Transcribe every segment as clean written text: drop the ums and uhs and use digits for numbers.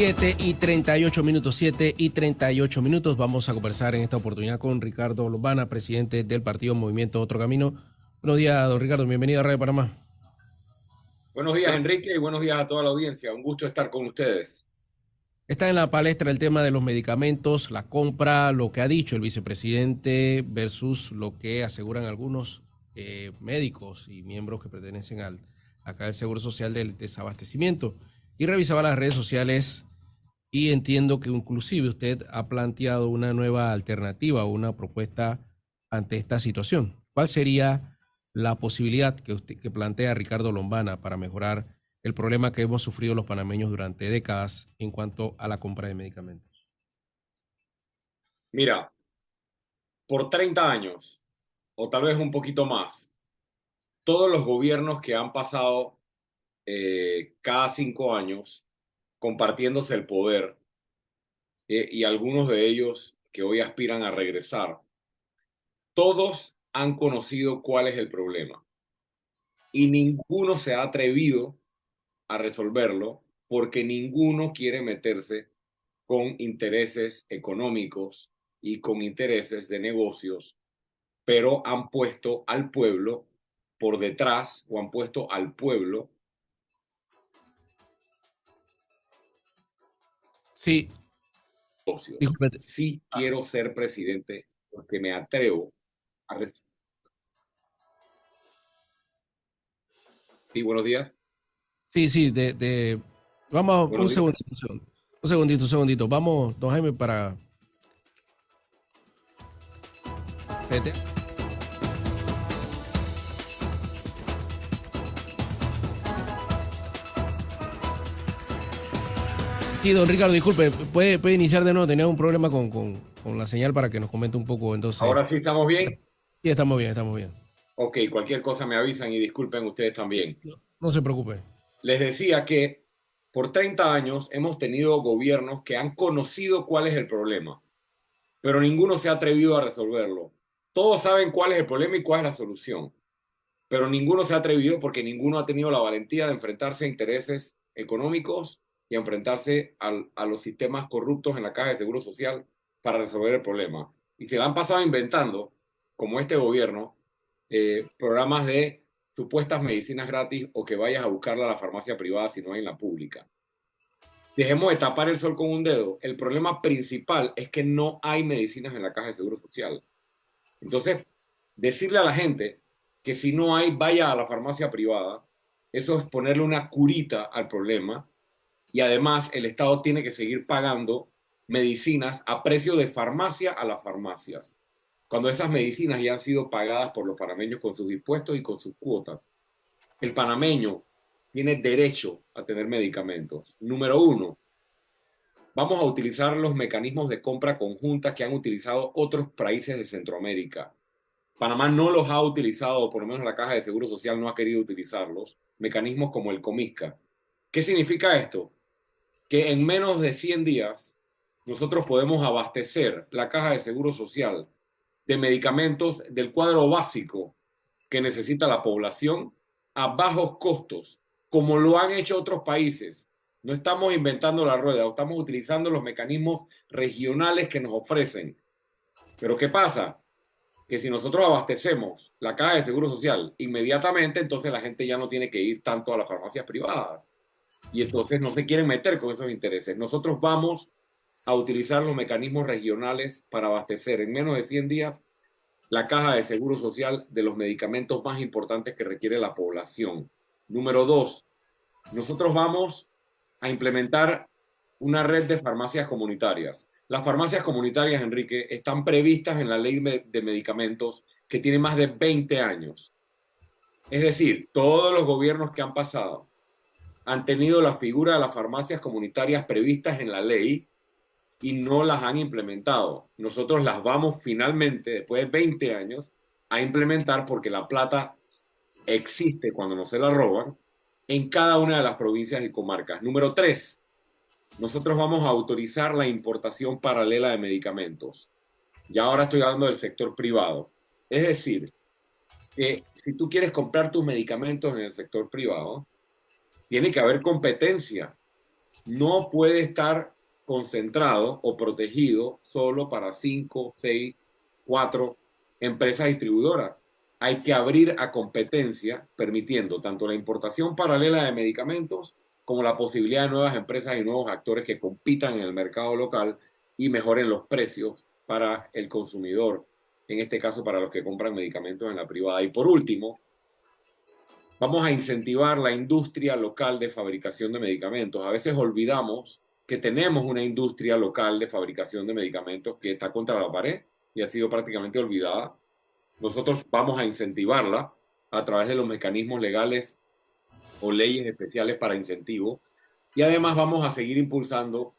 7:38, 7:38. Vamos a conversar en esta oportunidad con Ricardo Lombana, presidente del partido Movimiento Otro Camino. Buenos días, don Ricardo. Bienvenido a Radio Panamá. Buenos días, Enrique, y buenos días a toda la audiencia. Un gusto estar con ustedes. Está en la palestra el tema de los medicamentos, la compra, lo que ha dicho el vicepresidente versus lo que aseguran algunos médicos y miembros que pertenecen al Seguro Social del desabastecimiento. Y revisaba las redes sociales y entiendo que inclusive usted ha planteado una nueva alternativa o una propuesta ante esta situación. ¿Cuál sería la posibilidad que plantea Ricardo Lombana para mejorar el problema que hemos sufrido los panameños durante décadas en cuanto a la compra de medicamentos? Mira, por 30 años, o tal vez un poquito más, todos los gobiernos que han pasado cada 5 años compartiéndose el poder, y algunos de ellos que hoy aspiran a regresar, todos han conocido cuál es el problema y ninguno se ha atrevido a resolverlo porque ninguno quiere meterse con intereses económicos y con intereses de negocios, pero han puesto al pueblo por detrás o han puesto al pueblo. Sí, disculpe. Sí quiero ser presidente porque me atrevo a... Sí, buenos días. Sí, vamos, Buenos días. un segundito. Vamos, don Jaime, para... Vete. Sí, don Ricardo, disculpe, puede iniciar de nuevo. Tenía un problema con la señal para que nos comente un poco, entonces. ¿Ahora sí estamos bien? Sí, estamos bien, estamos bien. Ok, cualquier cosa me avisan y disculpen ustedes también. No se preocupe. Les decía que por 30 años hemos tenido gobiernos que han conocido cuál es el problema, pero ninguno se ha atrevido a resolverlo. Todos saben cuál es el problema y cuál es la solución, pero ninguno se ha atrevido porque ninguno ha tenido la valentía de enfrentarse a intereses económicos y a enfrentarse a los sistemas corruptos en la Caja de Seguro Social para resolver el problema. Y se la han pasado inventando, como este gobierno, programas de supuestas medicinas gratis o que vayas a buscarla a la farmacia privada si no hay en la pública. Dejemos de tapar el sol con un dedo. El problema principal es que no hay medicinas en la Caja de Seguro Social. Entonces, decirle a la gente que si no hay, vaya a la farmacia privada, eso es ponerle una curita al problema y además el Estado tiene que seguir pagando medicinas a precio de farmacia a las farmacias, cuando esas medicinas ya han sido pagadas por los panameños con sus impuestos y con sus cuotas. El panameño tiene derecho a tener medicamentos. Número uno, vamos a utilizar los mecanismos de compra conjunta que han utilizado otros países de Centroamérica. Panamá no los ha utilizado, o por lo menos la Caja de Seguro Social no ha querido utilizarlos, mecanismos como el Comisca. ¿Qué significa esto? Que en menos de 100 días nosotros podemos abastecer la Caja de Seguro Social de medicamentos del cuadro básico que necesita la población a bajos costos, como lo han hecho otros países. No estamos inventando la rueda, estamos utilizando los mecanismos regionales que nos ofrecen. Pero ¿qué pasa? Que si nosotros abastecemos la Caja de Seguro Social inmediatamente, entonces la gente ya no tiene que ir tanto a las farmacias privadas. Y entonces no se quieren meter con esos intereses. Nosotros vamos a utilizar los mecanismos regionales para abastecer en menos de 100 días la Caja de Seguro Social de los medicamentos más importantes que requiere la población. Número dos, nosotros vamos a implementar una red de farmacias comunitarias. Las farmacias comunitarias, Enrique, están previstas en la ley de medicamentos que tiene más de 20 años. Es decir, todos los gobiernos que han pasado han tenido la figura de las farmacias comunitarias previstas en la ley y no las han implementado. Nosotros las vamos finalmente, después de 20 años, a implementar porque la plata existe cuando no se la roban en cada una de las provincias y comarcas. Número 3, nosotros vamos a autorizar la importación paralela de medicamentos. Ya ahora estoy hablando del sector privado. Es decir, que si tú quieres comprar tus medicamentos en el sector privado, tiene que haber competencia. no puede estar concentrado o protegido solo para 5, 6, 4 empresas distribuidoras. Hay que abrir a competencia, permitiendo tanto la importación paralela de medicamentos como la posibilidad de nuevas empresas y nuevos actores que compitan en el mercado local y mejoren los precios para el consumidor, en este caso para los que compran medicamentos en la privada. Y por último, vamos a incentivar la industria local de fabricación de medicamentos. A veces olvidamos que tenemos una industria local de fabricación de medicamentos que está contra la pared y ha sido prácticamente olvidada. Nosotros vamos a incentivarla a través de los mecanismos legales o leyes especiales para incentivo. Y además vamos a seguir impulsando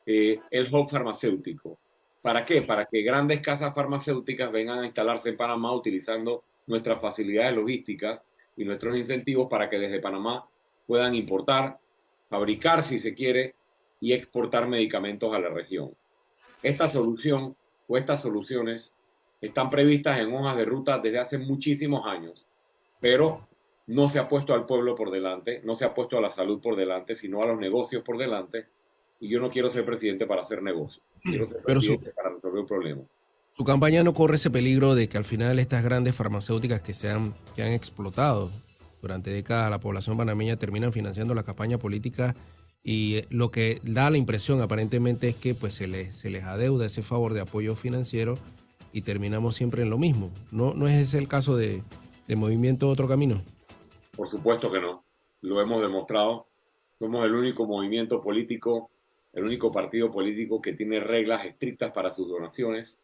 el hub farmacéutico. ¿Para qué? Para que grandes casas farmacéuticas vengan a instalarse en Panamá utilizando nuestras facilidades logísticas y nuestros incentivos para que desde Panamá puedan importar, fabricar si se quiere y exportar medicamentos a la región. Esta solución o estas soluciones están previstas en hojas de ruta desde hace muchísimos años, pero no se ha puesto al pueblo por delante, no se ha puesto a la salud por delante, sino a los negocios por delante. Y yo no quiero ser presidente para hacer negocio, quiero ser Pero presidente para resolver un problema. su campaña no corre ese peligro de que al final estas grandes farmacéuticas que han explotado durante décadas a la población panameña terminan financiando la campaña política y lo que da la impresión aparentemente es que pues se les adeuda ese favor de apoyo financiero y terminamos siempre en lo mismo. ¿No es ese el caso de Movimiento Otro Camino? Por supuesto que no, lo hemos demostrado. Somos el único movimiento político, el único partido político que tiene reglas estrictas para sus donaciones,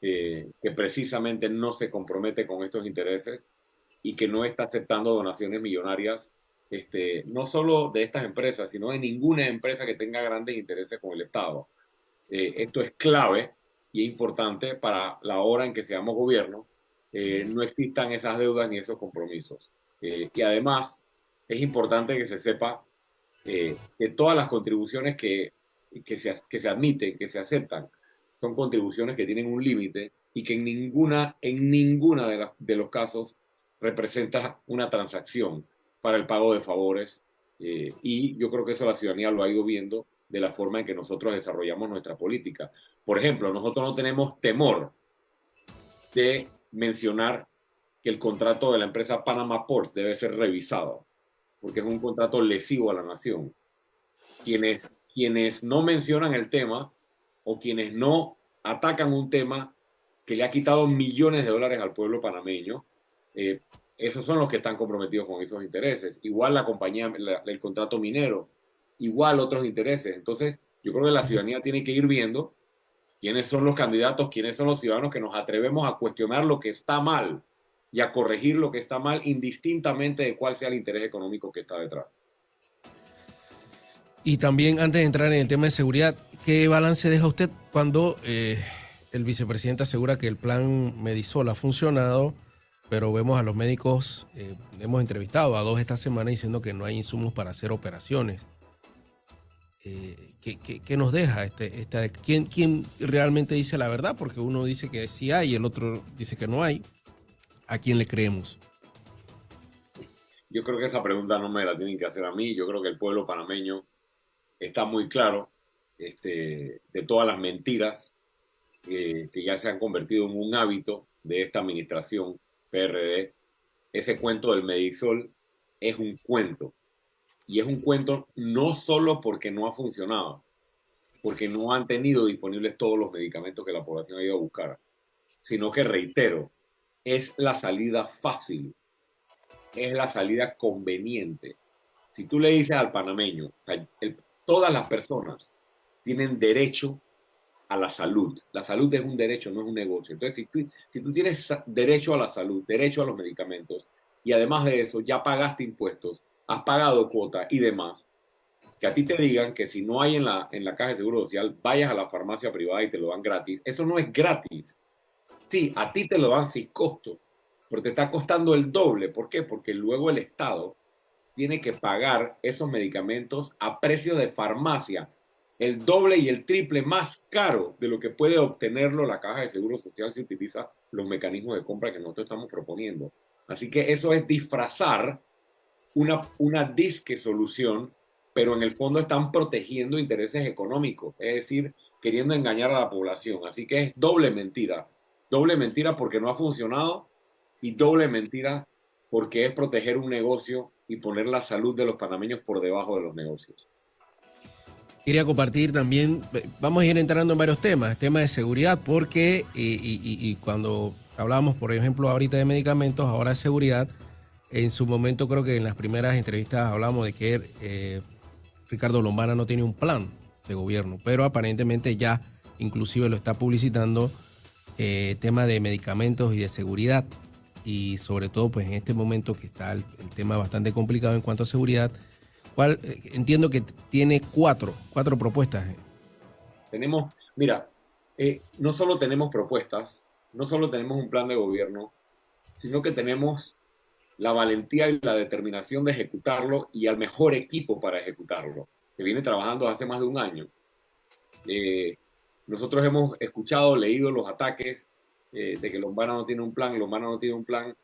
que precisamente no se compromete con estos intereses y que no está aceptando donaciones millonarias, no solo de estas empresas, sino de ninguna empresa que tenga grandes intereses con el Estado. Esto es clave y es importante para la hora en que seamos gobierno, no existan esas deudas ni esos compromisos. Y además, es importante que se sepa que todas las contribuciones que se admiten, que se aceptan, son contribuciones que tienen un límite y que en ninguna de los casos representa una transacción para el pago de favores. Y yo creo que eso la ciudadanía lo ha ido viendo de la forma en que nosotros desarrollamos nuestra política. Por ejemplo, nosotros no tenemos temor de mencionar que el contrato de la empresa Panama Ports debe ser revisado, porque es un contrato lesivo a la nación. Quienes no mencionan el tema o quienes no atacan un tema que le ha quitado millones de dólares al pueblo panameño, esos son los que están comprometidos con esos intereses. Igual la compañía, el contrato minero, igual otros intereses. Entonces, yo creo que la ciudadanía tiene que ir viendo quiénes son los candidatos, quiénes son los ciudadanos que nos atrevemos a cuestionar lo que está mal y a corregir lo que está mal, indistintamente de cuál sea el interés económico que está detrás. Y también, antes de entrar en el tema de seguridad, ¿qué balance deja usted cuando el vicepresidente asegura que el plan Medisol ha funcionado, pero vemos a los médicos, hemos entrevistado a 2 esta semana diciendo que no hay insumos para hacer operaciones? ¿Qué nos deja? ¿Quién realmente dice la verdad? Porque uno dice que sí hay y el otro dice que no hay. ¿A quién le creemos? Yo creo que esa pregunta no me la tienen que hacer a mí. Yo creo que el pueblo panameño está muy claro de todas las mentiras que ya se han convertido en un hábito de esta administración PRD. Ese cuento del Medisol es un cuento. Y es un cuento no solo porque no ha funcionado, porque no han tenido disponibles todos los medicamentos que la población ha ido a buscar, sino que, reitero, es la salida fácil, es la salida conveniente. Si tú le dices al panameño, todas las personas tienen derecho a la salud. La salud es un derecho, no es un negocio. Entonces, si tú tienes derecho a la salud, derecho a los medicamentos, y además de eso ya pagaste impuestos, has pagado cuota y demás, que a ti te digan que si no hay en la caja de seguro social, vayas a la farmacia privada y te lo dan gratis. Eso no es gratis. Sí, a ti te lo dan sin costo, pero te está costando el doble. ¿Por qué? Porque luego el Estado tiene que pagar esos medicamentos a precio de farmacia, el doble y el triple más caro de lo que puede obtenerlo la caja de seguro social si utiliza los mecanismos de compra que nosotros estamos proponiendo. Así que eso es disfrazar una disque solución pero en el fondo están protegiendo intereses económicos, es decir, queriendo engañar a la población. Así que es doble mentira porque no ha funcionado y doble mentira porque es proteger un negocio y poner la salud de los panameños por debajo de los negocios. Quería compartir también, vamos a ir entrando en varios temas, tema de seguridad, porque y cuando hablamos, por ejemplo, ahorita de medicamentos, ahora de seguridad, en su momento creo que en las primeras entrevistas hablamos de que Ricardo Lombana no tiene un plan de gobierno, pero aparentemente ya inclusive lo está publicitando, tema de medicamentos y de seguridad, y sobre todo pues en este momento que está el tema bastante complicado en cuanto a seguridad. Entiendo que tiene cuatro propuestas. Mira, no solo tenemos propuestas, no solo tenemos un plan de gobierno, sino que tenemos la valentía y la determinación de ejecutarlo y al mejor equipo para ejecutarlo, que viene trabajando hace más de un año. Eh, Nosotros hemos escuchado, leído los ataques de que Lombana no tiene un plan, Lombana no tiene un plan,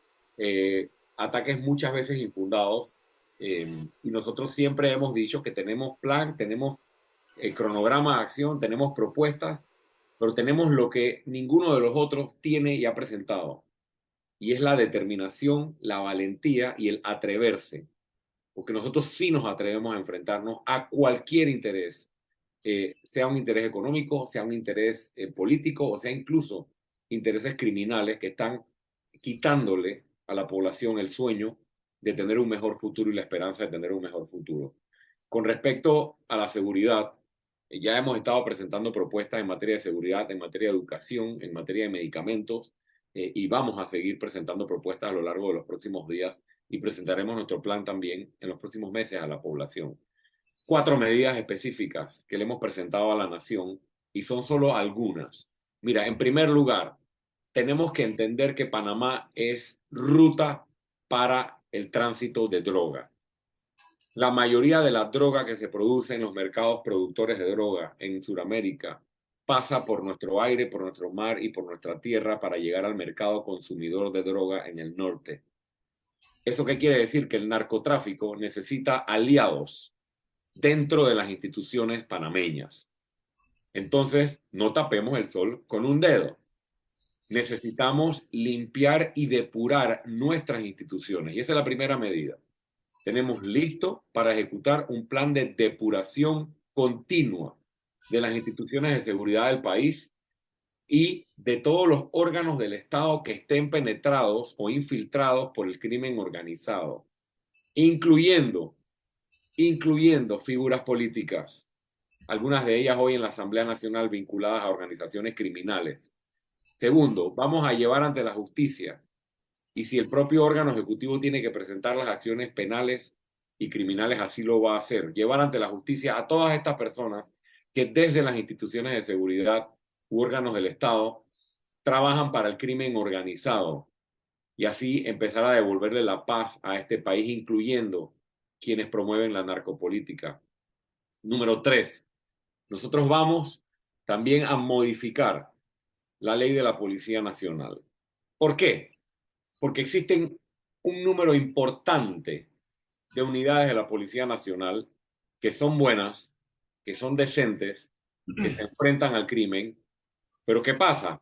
ataques muchas veces infundados, y nosotros siempre hemos dicho que tenemos plan, tenemos cronograma de acción, tenemos propuestas, pero tenemos lo que ninguno de los otros tiene y ha presentado, y es la determinación, la valentía y el atreverse, porque nosotros sí nos atrevemos a enfrentarnos a cualquier interés, sea un interés económico, sea un interés político, o sea incluso intereses criminales que están quitándole a la población el sueño de tener un mejor futuro y la esperanza de tener un mejor futuro. Con respecto a la seguridad, ya hemos estado presentando propuestas en materia de seguridad, en materia de educación, en materia de medicamentos, y vamos a seguir presentando propuestas a lo largo de los próximos días y presentaremos nuestro plan también en los próximos meses a la población. 4 medidas específicas que le hemos presentado a la nación y son solo algunas. Mira, en primer lugar, tenemos que entender que Panamá es ruta para el tránsito de droga. La mayoría de la droga que se produce en los mercados productores de droga en Sudamérica pasa por nuestro aire, por nuestro mar y por nuestra tierra para llegar al mercado consumidor de droga en el norte. ¿Eso qué quiere decir? Que el narcotráfico necesita aliados dentro de las instituciones panameñas. Entonces, no tapemos el sol con un dedo. Necesitamos limpiar y depurar nuestras instituciones. Y esa es la primera medida. Tenemos listo para ejecutar un plan de depuración continua de las instituciones de seguridad del país y de todos los órganos del Estado que estén penetrados o infiltrados por el crimen organizado, incluyendo figuras políticas, algunas de ellas hoy en la Asamblea Nacional vinculadas a organizaciones criminales. Segundo, vamos a llevar ante la justicia, y si el propio órgano ejecutivo tiene que presentar las acciones penales y criminales, así lo va a hacer, llevar ante la justicia a todas estas personas que desde las instituciones de seguridad u órganos del Estado trabajan para el crimen organizado, y así empezar a devolverle la paz a este país, incluyendo quienes promueven la narcopolítica. Número 3, nosotros vamos también a modificar la ley de la Policía Nacional. ¿Por qué? Porque existen un número importante de unidades de la Policía Nacional que son buenas, que son decentes, que se enfrentan al crimen, pero ¿qué pasa?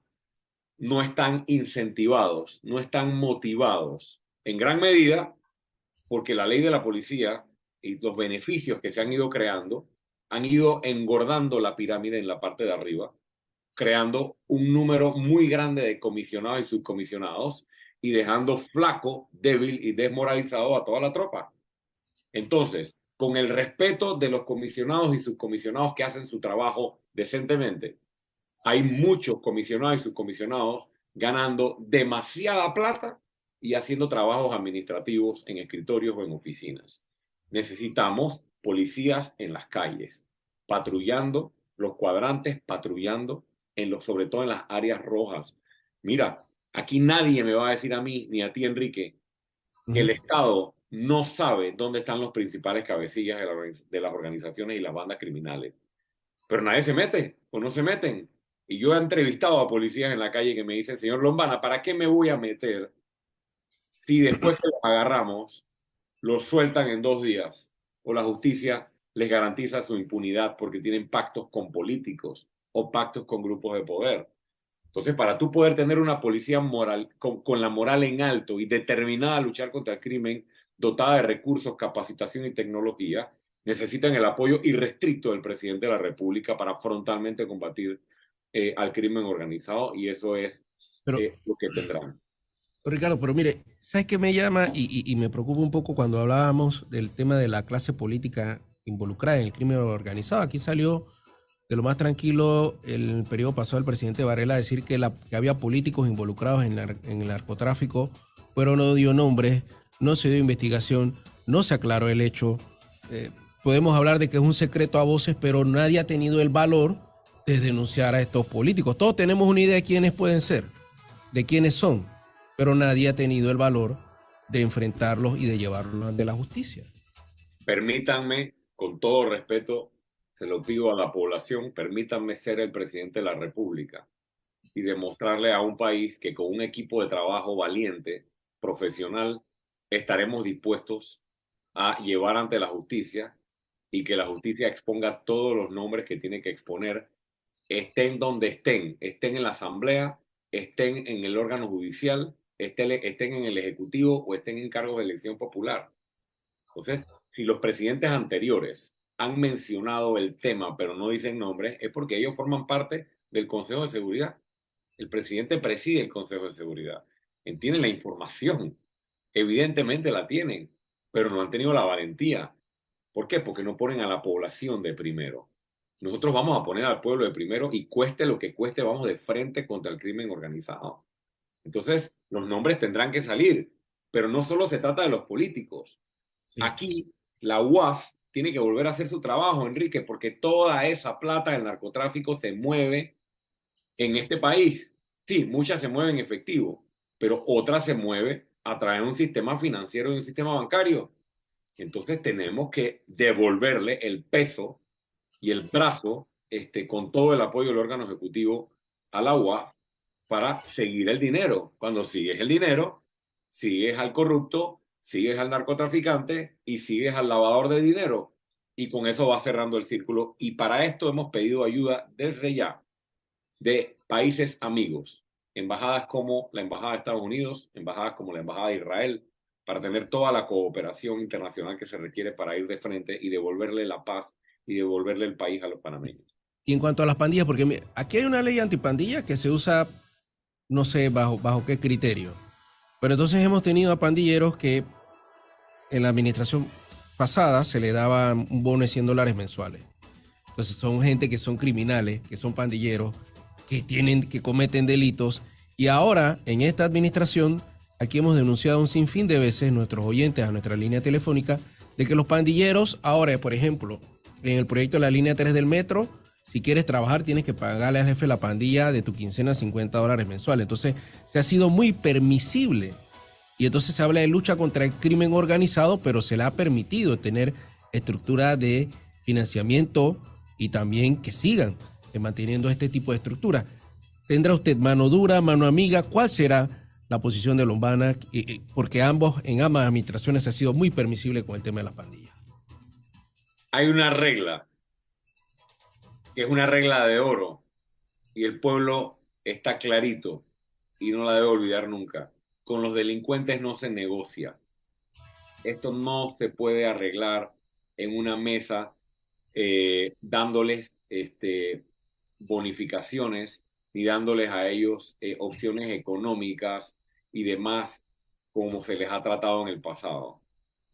No están incentivados, no están motivados, en gran medida porque la ley de la policía y los beneficios que se han ido creando han ido engordando la pirámide en la parte de arriba, creando un número muy grande de comisionados y subcomisionados y dejando flaco, débil y desmoralizado a toda la tropa. Entonces, con el respeto de los comisionados y subcomisionados que hacen su trabajo decentemente, hay muchos comisionados y subcomisionados ganando demasiada plata y haciendo trabajos administrativos en escritorios o en oficinas. Necesitamos policías en las calles, patrullando los cuadrantes, patrullando sobre todo en las áreas rojas. Mira, aquí nadie me va a decir a mí ni a ti, Enrique, que el Estado no sabe dónde están los principales cabecillas de las organizaciones y las bandas criminales. Pero nadie se mete o no se meten. Y yo he entrevistado a policías en la calle que me dicen, señor Lombana, ¿para qué me voy a meter si después que los agarramos, los sueltan en 2 días? O la justicia les garantiza su impunidad porque tienen pactos con políticos o pactos con grupos de poder. Entonces, para tú poder tener una policía moral, con la moral en alto y determinada a luchar contra el crimen, dotada de recursos, capacitación y tecnología, necesitan el apoyo irrestricto del presidente de la República para frontalmente combatir al crimen organizado, y eso es Pero, lo que tendrán. Ricardo, pero mire, ¿sabes qué me llama y me preocupa un poco cuando hablábamos del tema de la clase política involucrada en el crimen organizado? Aquí salió de lo más tranquilo el periodo pasado el presidente Varela a decir que había políticos involucrados en el narcotráfico, pero no dio nombres, no se dio investigación, no se aclaró el hecho. Eh, Podemos hablar de que es un secreto a voces, pero nadie ha tenido el valor de denunciar a estos políticos. Todos tenemos una idea de quiénes pueden ser, de quiénes son, pero nadie ha tenido el valor de enfrentarlos y de llevarlos ante la justicia. Permítanme, con todo respeto, se lo pido a la población, permítanme ser el presidente de la República y demostrarle a un país que con un equipo de trabajo valiente, profesional, estaremos dispuestos a llevar ante la justicia y que la justicia exponga todos los nombres que tiene que exponer, estén donde estén, estén en la asamblea, estén en el órgano judicial, estén en el ejecutivo o estén en cargos de elección popular. Entonces, si los presidentes anteriores han mencionado el tema pero no dicen nombres, es porque ellos forman parte del Consejo de Seguridad. El presidente preside el Consejo de Seguridad. Tienen la información, evidentemente la tienen, pero no han tenido la valentía. ¿Por qué? Porque no ponen a la población de primero. Nosotros vamos a poner al pueblo de primero y cueste lo que cueste, vamos de frente contra el crimen organizado. Entonces, los nombres tendrán que salir, pero no solo se trata de los políticos. Sí. Aquí, la UAF tiene que volver a hacer su trabajo, Enrique, porque toda esa plata del narcotráfico se mueve en este país. Sí, muchas se mueven en efectivo, pero otra se mueve a través de un sistema financiero y un sistema bancario. Entonces tenemos que devolverle el peso y el brazo, con todo el apoyo del órgano ejecutivo, a la UAF para seguir el dinero. Cuando sigues el dinero, sigues al corrupto, sigues al narcotraficante y sigues al lavador de dinero. Y con eso va cerrando el círculo. Y para esto hemos pedido ayuda desde ya de países amigos, embajadas como la Embajada de Estados Unidos, embajadas como la Embajada de Israel, para tener toda la cooperación internacional que se requiere para ir de frente y devolverle la paz y devolverle el país a los panameños. Y en cuanto a las pandillas, porque aquí hay una ley antipandilla que se usa, no sé bajo qué criterio, pero entonces hemos tenido a pandilleros que en la administración pasada se le daba un bono de $100 mensuales. Entonces son gente que son criminales, que son pandilleros, que cometen delitos. Y ahora, en esta administración, aquí hemos denunciado un sinfín de veces nuestros oyentes a nuestra línea telefónica de que los pandilleros, ahora, por ejemplo, en el proyecto de la línea 3 del metro, si quieres trabajar tienes que pagarle al jefe de la pandilla de tu quincena $50 mensuales. Entonces, se ha sido muy permisible. Y entonces se habla de lucha contra el crimen organizado, pero se le ha permitido tener estructura de financiamiento y también que sigan manteniendo este tipo de estructura. ¿Tendrá usted mano dura, mano amiga? ¿Cuál será la posición de Lombana? Porque en ambas administraciones ha sido muy permisible con el tema de las pandillas. Hay una regla, que es una regla de oro, y el pueblo está clarito y no la debe olvidar nunca. Con los delincuentes no se negocia. Esto no se puede arreglar en una mesa dándoles bonificaciones ni dándoles a ellos opciones económicas y demás como se les ha tratado en el pasado.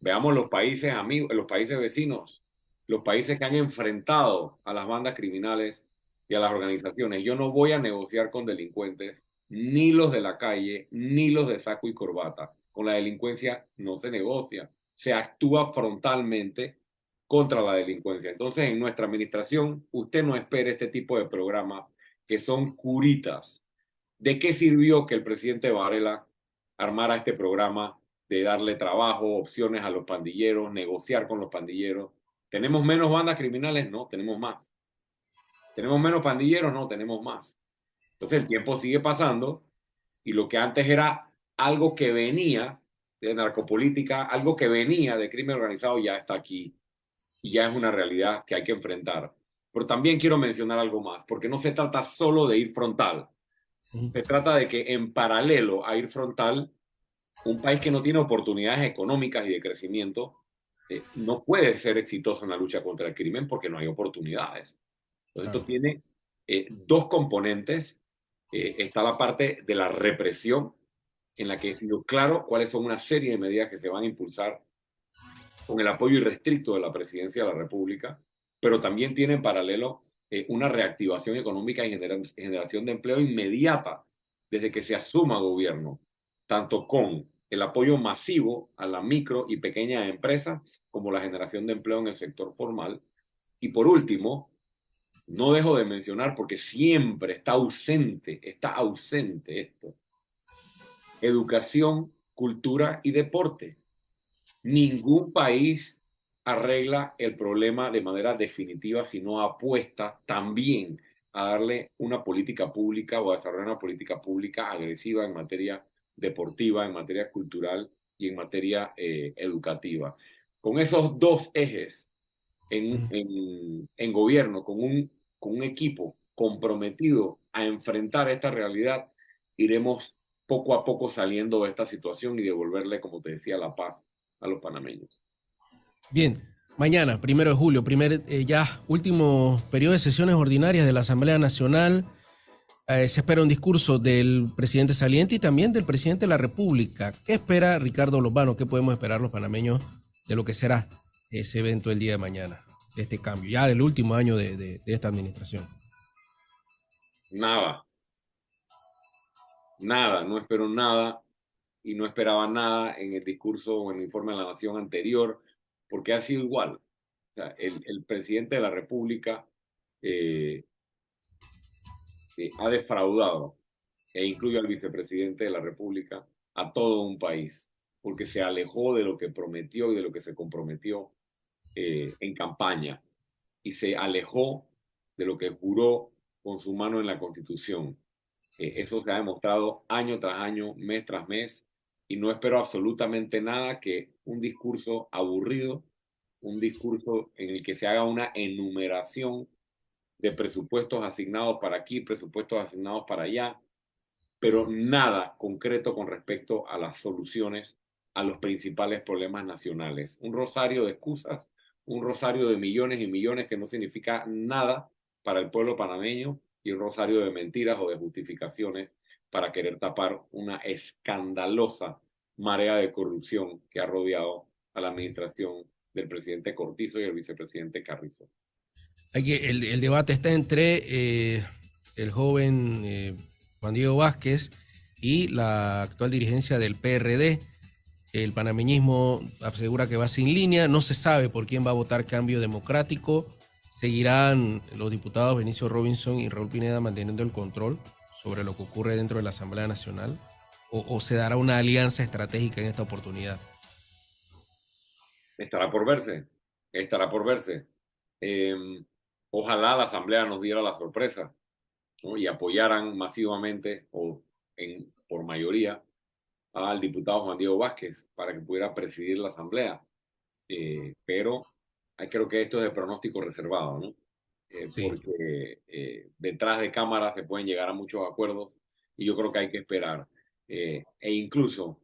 Veamos los países amigos, los países vecinos, los países que han enfrentado a las bandas criminales y a las organizaciones. Yo no voy a negociar con delincuentes, ni los de la calle, ni los de saco y corbata. Con la delincuencia no se negocia, se actúa frontalmente contra la delincuencia. Entonces, en nuestra administración, usted no espere este tipo de programas que son curitas. ¿De qué sirvió que el presidente Varela armara este programa de darle trabajo, opciones a los pandilleros, negociar con los pandilleros? ¿Tenemos menos bandas criminales? No, tenemos más. ¿Tenemos menos pandilleros? No, tenemos más. Entonces el tiempo sigue pasando y lo que antes era algo que venía de narcopolítica, algo que venía de crimen organizado, ya está aquí. y ya es una realidad que hay que enfrentar. Pero también quiero mencionar algo más, porque no se trata solo de ir frontal, se trata de que en paralelo a ir frontal, un país que no tiene oportunidades económicas y de crecimiento no puede ser exitoso en la lucha contra el crimen porque no hay oportunidades. Entonces, Claro. esto tiene dos componentes. Está la parte de la represión, en la que es claro cuáles son una serie de medidas que se van a impulsar con el apoyo irrestricto de la Presidencia de la República, pero también tiene en paralelo una reactivación económica y generación de empleo inmediata desde que se asuma gobierno, tanto con el apoyo masivo a la micro y pequeña empresa como la generación de empleo en el sector formal. Y por último, no dejo de mencionar porque siempre está ausente esto, educación, cultura y deporte. Ningún país arregla el problema de manera definitiva si no apuesta también a darle una política pública o a desarrollar una política pública agresiva en materia deportiva, en materia cultural y en materia educativa. Con esos dos ejes en gobierno, con un equipo comprometido a enfrentar esta realidad, iremos poco a poco saliendo de esta situación y devolverle, como te decía, la paz a los panameños. Bien, mañana, 1 de julio, ya último periodo de sesiones ordinarias de la Asamblea Nacional. Se espera un discurso del presidente saliente y también del presidente de la República. ¿Qué espera Ricardo Lombano? ¿Qué podemos esperar los panameños de lo que será ese evento el día de mañana? Este cambio, ya del último año de esta administración. Nada, nada, no espero nada y no esperaba nada en el discurso o en el informe de la Nación anterior, porque ha sido igual. O sea, el presidente de la República eh, ha defraudado, e incluye al vicepresidente de la República, a todo un país, porque se alejó de lo que prometió y de lo que se comprometió en campaña, y se alejó de lo que juró con su mano en la Constitución. Eso se ha demostrado año tras año, mes tras mes, y no espero absolutamente nada que un discurso aburrido, un discurso en el que se haga una enumeración de presupuestos asignados para aquí, presupuestos asignados para allá, pero nada concreto con respecto a las soluciones a los principales problemas nacionales. Un rosario de excusas, un rosario de millones y millones que no significa nada para el pueblo panameño y un rosario de mentiras o de justificaciones para querer tapar una escandalosa marea de corrupción que ha rodeado a la administración del presidente Cortizo y el vicepresidente Carrizo. El debate está entre el joven Juan Diego Vázquez y la actual dirigencia del PRD. El panameñismo asegura que va sin línea, no se sabe por quién va a votar Cambio Democrático. Seguirán los diputados Benicio Robinson y Raúl Pineda manteniendo el control sobre lo que ocurre dentro de la Asamblea Nacional, o se dará una alianza estratégica en esta oportunidad. Estará por verse, estará por verse. Eh, Ojalá la Asamblea nos diera la sorpresa, ¿no? Y apoyaran masivamente o por mayoría al diputado Juan Diego Vázquez para que pudiera presidir la Asamblea. Pero creo que esto es de pronóstico reservado, ¿no? Sí. Porque detrás de cámaras se pueden llegar a muchos acuerdos y yo creo que hay que esperar. E incluso,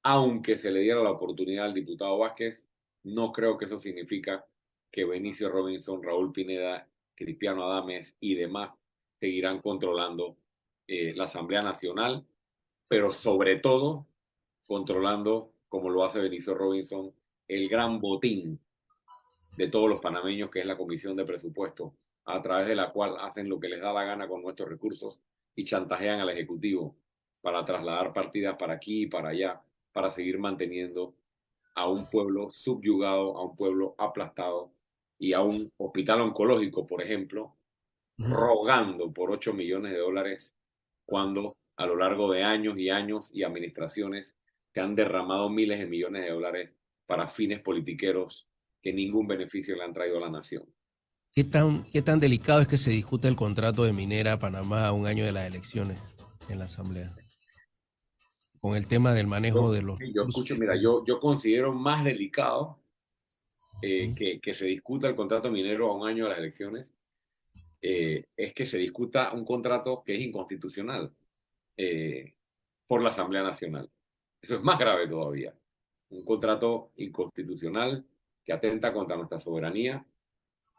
aunque se le diera la oportunidad al diputado Vázquez, no creo que eso significa que Benicio Robinson, Raúl Pineda, Cristiano Adames y demás seguirán controlando la Asamblea Nacional, pero sobre todo controlando, como lo hace Benicio Robinson, el gran botín de todos los panameños, que es la Comisión de Presupuesto, a través de la cual hacen lo que les da la gana con nuestros recursos y chantajean al Ejecutivo para trasladar partidas para aquí y para allá, para seguir manteniendo a un pueblo subyugado, a un pueblo aplastado y a un hospital oncológico, por ejemplo, rogando por 8 millones de dólares cuando a lo largo de años y años y administraciones se han derramado miles de millones de dólares para fines politiqueros que ningún beneficio le han traído a la nación. ¿Qué tan delicado es que se discute el contrato de Minera Panamá a un año de las elecciones en la Asamblea? Con el tema del manejo de los Yo recursos. escucho, mira, yo considero más delicado que se discuta el contrato minero a un año de las elecciones, es que se discuta un contrato que es inconstitucional eh, por la Asamblea Nacional. Eso es más grave todavía. Un contrato inconstitucional que atenta contra nuestra soberanía,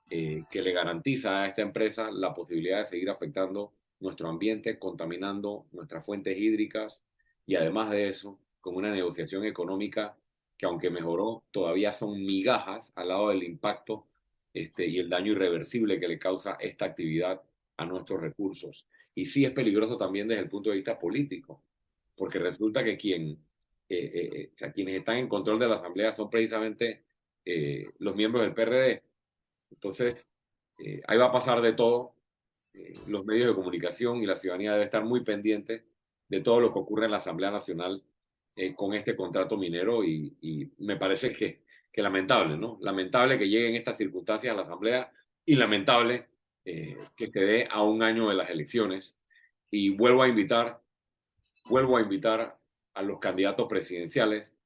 que le garantiza a esta empresa la posibilidad de seguir afectando nuestro ambiente, contaminando nuestras fuentes hídricas y además de eso, con una negociación económica que aunque mejoró, todavía son migajas al lado del impacto y el daño irreversible que le causa esta actividad a nuestros recursos. Y sí es peligroso también desde el punto de vista político, porque resulta que o sea, quienes están en control de la Asamblea son precisamente los miembros del PRD. Entonces, ahí va a pasar de todo. Los medios de comunicación y la ciudadanía debe estar muy pendiente de todo lo que ocurre en la Asamblea Nacional con este contrato minero y me parece que lamentable, ¿no? Lamentable que lleguen estas circunstancias a la Asamblea y lamentable que se dé a un año de las elecciones. Y vuelvo a invitar a los candidatos presidenciales,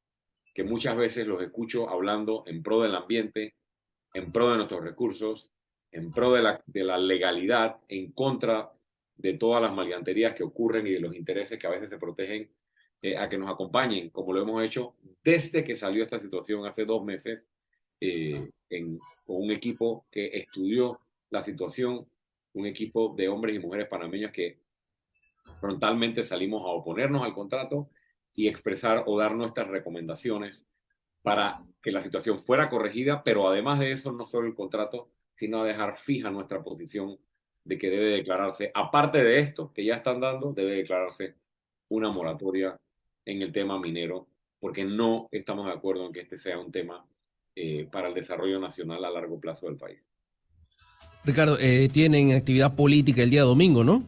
que muchas veces los escucho hablando en pro del ambiente, en pro de nuestros recursos, en pro de la legalidad, en contra de todas las maleanterías que ocurren y de los intereses que a veces se protegen, a que nos acompañen, como lo hemos hecho desde que salió esta situación hace 2 meses, con un equipo que estudió la situación, un equipo de hombres y mujeres panameños que frontalmente salimos a oponernos al contrato y expresar o dar nuestras recomendaciones para que la situación fuera corregida, pero además de eso, no solo el contrato, sino a dejar fija nuestra posición de que debe declararse, aparte de esto que ya están dando, debe declararse una moratoria en el tema minero, porque no estamos de acuerdo en que este sea un tema para el desarrollo nacional a largo plazo del país. Ricardo, tienen actividad política el día domingo, ¿no?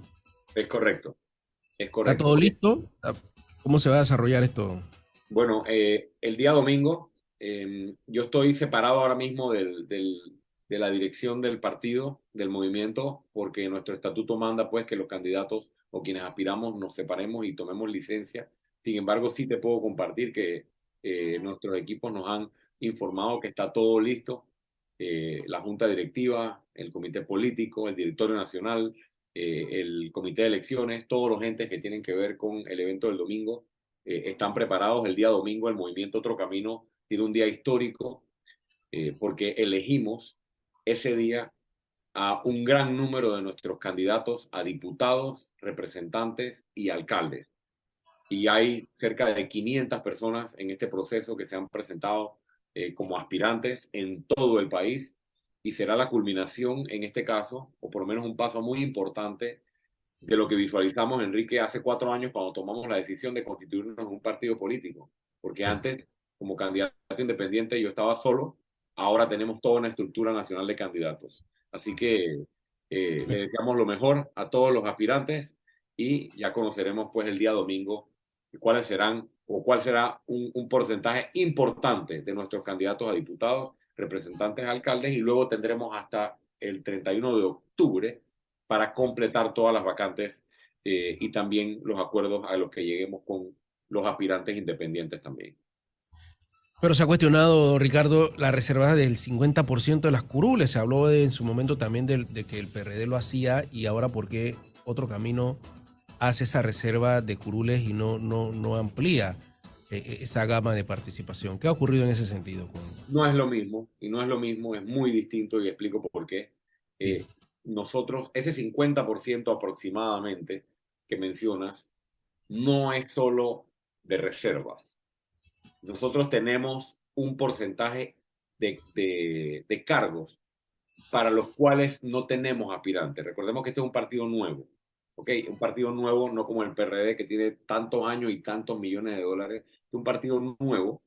Es correcto, es ¿Está correcto. todo listo? ¿Cómo se va a desarrollar esto? Bueno, el día domingo yo estoy separado ahora mismo de la dirección del partido, del movimiento, porque nuestro estatuto manda pues que los candidatos o quienes aspiramos nos separemos y tomemos licencia. Sin embargo, sí te puedo compartir que nuestros equipos nos han informado que está todo listo. La junta directiva, el comité político, el directorio nacional, el comité de elecciones, todos los entes que tienen que ver con el evento del domingo están preparados. El día domingo el movimiento Otro Camino tiene un día histórico porque elegimos ese día a un gran número de nuestros candidatos a diputados, representantes y alcaldes. Y hay cerca de 500 personas en este proceso que se han presentado como aspirantes en todo el país y será la culminación en este caso, o por lo menos un paso muy importante de lo que visualizamos, Enrique, hace 4 años cuando tomamos la decisión de constituirnos en un partido político. Porque Sí. antes, como candidato independiente, yo estaba solo, ahora tenemos toda una estructura nacional de candidatos. Así que le deseamos lo mejor a todos los aspirantes y ya conoceremos pues el día domingo cuáles serán o cuál será un porcentaje importante de nuestros candidatos a diputados, representantes, alcaldes y luego tendremos hasta el 31 de octubre para completar todas las vacantes y también los acuerdos a los que lleguemos con los aspirantes independientes también. Pero se ha cuestionado, Ricardo, la reserva del 50% de las curules. Se habló en su momento también de que el PRD lo hacía y ahora por qué Otro Camino hace esa reserva de curules y no amplía esa gama de participación. ¿Qué ha ocurrido en ese sentido? No es lo mismo y no es lo mismo, es muy distinto y explico por qué. Sí. Eh, nosotros, ese 50% aproximadamente que mencionas, no es solo de reservas. Nosotros tenemos un porcentaje de cargos para los cuales no tenemos aspirantes. Recordemos que este es un partido nuevo, ¿ok? Un partido nuevo, no como el PRD que tiene tantos años y tantos millones de dólares, es un partido nuevo.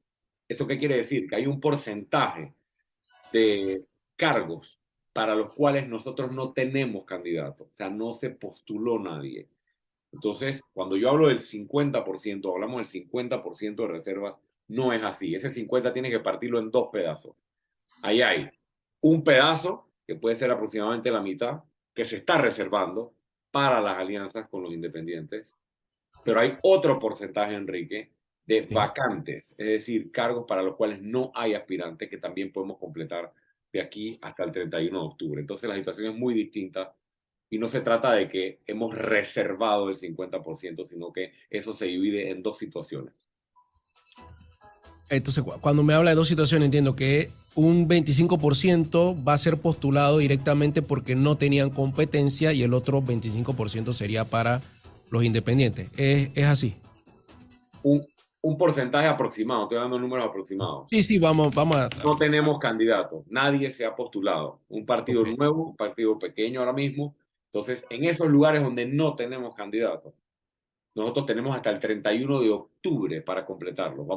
¿Eso qué quiere decir? Que hay un porcentaje de cargos para los cuales nosotros no tenemos candidatos, o sea, no se postuló nadie. Entonces, cuando yo hablo del 50%, hablamos del 50% de reservas, no es así. Ese 50 tiene que partirlo en dos pedazos. Ahí hay un pedazo, que puede ser aproximadamente la mitad, que se está reservando para las alianzas con los independientes. Pero hay otro porcentaje, Enrique, de Sí. vacantes, es decir, cargos para los cuales no hay aspirantes, que también podemos completar de aquí hasta el 31 de octubre. Entonces la situación es muy distinta y no se trata de que hemos reservado el 50%, sino que eso se divide en dos situaciones. Entonces, cuando me habla de dos situaciones, entiendo que un 25% va a ser postulado directamente porque no tenían competencia y el otro 25% sería para los independientes. ¿Es así? Un, un porcentaje aproximado, estoy dando números aproximados. Sí, sí, vamos a... No tenemos candidatos, nadie se ha postulado. Un partido Ok. nuevo, un partido pequeño ahora mismo. Entonces, en esos lugares donde no tenemos candidatos, nosotros tenemos hasta el 31 de octubre para completarlo.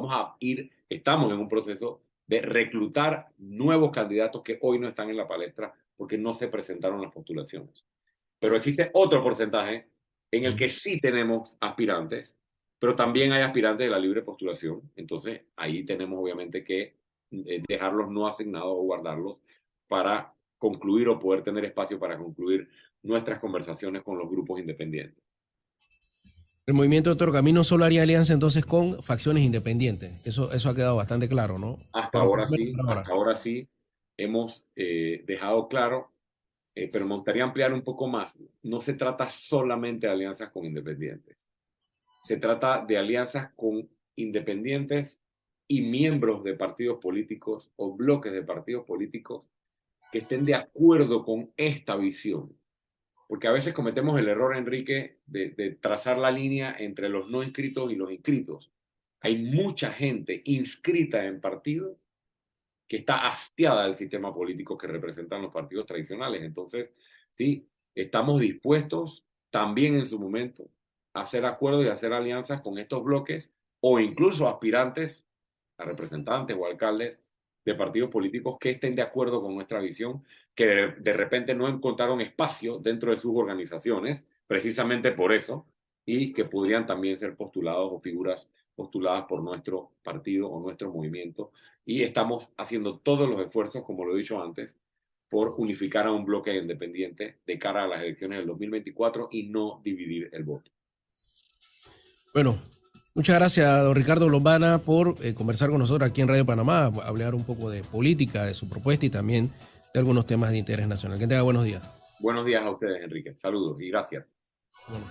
Estamos en un proceso de reclutar nuevos candidatos que hoy no están en la palestra porque no se presentaron las postulaciones. Pero existe otro porcentaje en el que sí tenemos aspirantes, pero también hay aspirantes de la libre postulación. Entonces, ahí tenemos obviamente que dejarlos no asignados o guardarlos para concluir o poder tener espacio para concluir nuestras conversaciones con los grupos independientes. El movimiento de Otro Camino solo haría alianza entonces con facciones independientes. Eso ha quedado bastante claro, ¿no? Pero por lo menos por ahora. Hasta ahora sí hemos dejado claro, pero me gustaría ampliar un poco más. No se trata solamente de alianzas con independientes. Se trata de alianzas con independientes y miembros de partidos políticos o bloques de partidos políticos que estén de acuerdo con esta visión. Porque a veces cometemos el error, Enrique, de trazar la línea entre los no inscritos y los inscritos. Hay mucha gente inscrita en partidos que está hastiada del sistema político que representan los partidos tradicionales. Entonces, sí, estamos dispuestos también en su momento a hacer acuerdos y a hacer alianzas con estos bloques o incluso aspirantes a representantes o alcaldes de partidos políticos que estén de acuerdo con nuestra visión, que de repente no encontraron espacio dentro de sus organizaciones, precisamente por eso, y que podrían también ser postulados o figuras postuladas por nuestro partido o nuestro movimiento, y estamos haciendo todos los esfuerzos, como lo he dicho antes, por unificar a un bloque independiente de cara a las elecciones del 2024 y no dividir el voto. Bueno, muchas gracias, don Ricardo Lombana, por conversar con nosotros aquí en Radio Panamá, hablar un poco de política, de su propuesta y también de algunos temas de interés nacional. Que tenga buenos días. Buenos días a ustedes, Enrique. Saludos y gracias. Bueno.